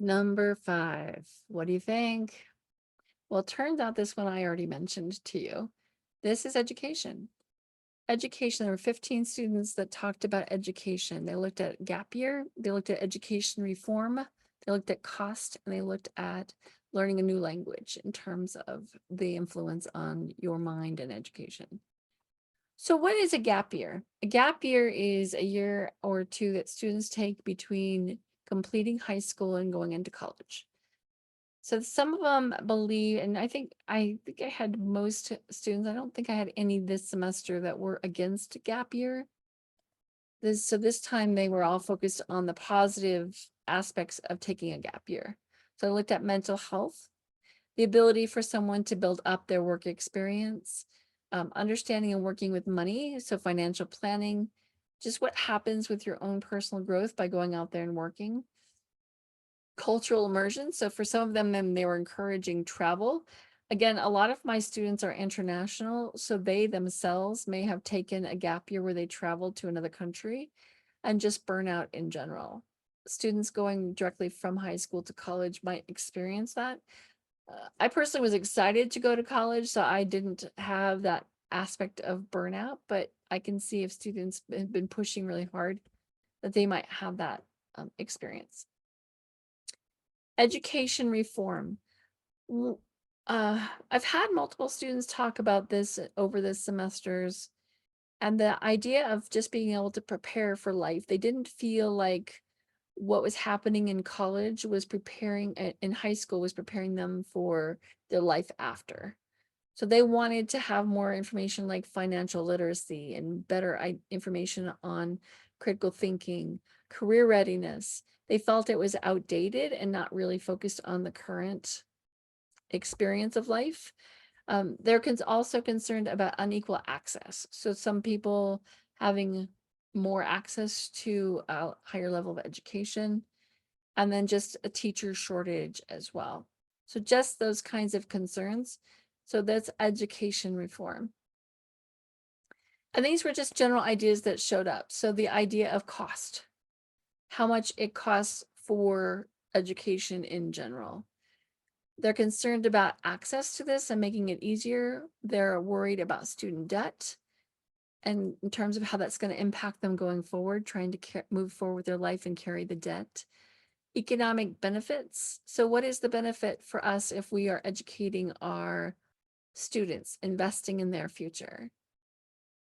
Number 5. What do you think? Well, it turns out this one I already mentioned to you. This is education. Education, there were 15 students that talked about education. They looked at gap year, they looked at education reform, they looked at cost, and they looked at learning a new language in terms of the influence on your mind and education. So what is a gap year? A gap year is a year or two that students take between completing high school and going into college. So some of them believe, and I think I had most students, I don't think I had any this semester that were against gap year. So this time they were all focused on the positive aspects of taking a gap year. So I looked at mental health, the ability for someone to build up their work experience, understanding and working with money, so financial planning, just what happens with your own personal growth by going out there and working. Cultural immersion, so for some of them, then they were encouraging travel. Again, a lot of my students are international, so they themselves may have taken a gap year where they traveled to another country and just burnout in general. Students going directly from high school to college might experience that. I personally was excited to go to college, so I didn't have that aspect of burnout, but I can see if students have been pushing really hard that they might have that experience. Education reform. W- I've had multiple students talk about this over the semesters, and the idea of just being able to prepare for life. They didn't feel like what was happening in college was in high school was preparing them for their life after. So they wanted to have more information like financial literacy and better information on critical thinking, career readiness. They felt it was outdated and not really focused on the current experience of life. They're also concerned about unequal access. So some people having more access to a higher level of education, and then just a teacher shortage as well. So just those kinds of concerns. So that's education reform. And these were just general ideas that showed up. So the idea of cost, how much it costs for education in general. They're concerned about access to this and making it easier. They're worried about student debt and in terms of how that's going to impact them going forward, trying to move forward with their life and carry the debt. Economic benefits. So what is the benefit for us if we are educating our students, investing in their future?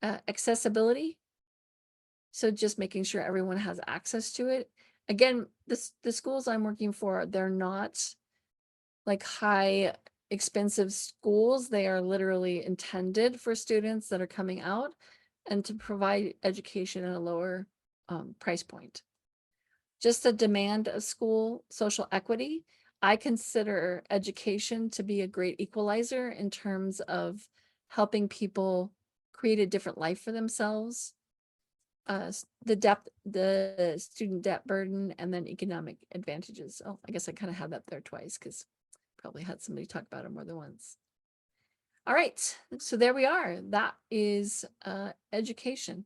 Accessibility. So just making sure everyone has access to it. Again, the schools I'm working for, they're not like high expensive schools. They are literally intended for students that are coming out and to provide education at a lower price point. Just the demand of school social equity. I consider education to be a great equalizer in terms of helping people create a different life for themselves. The student debt burden, and then economic advantages. Oh, I guess I kind of had that there twice because probably had somebody talk about it more than once. All right, so there we are. That is education.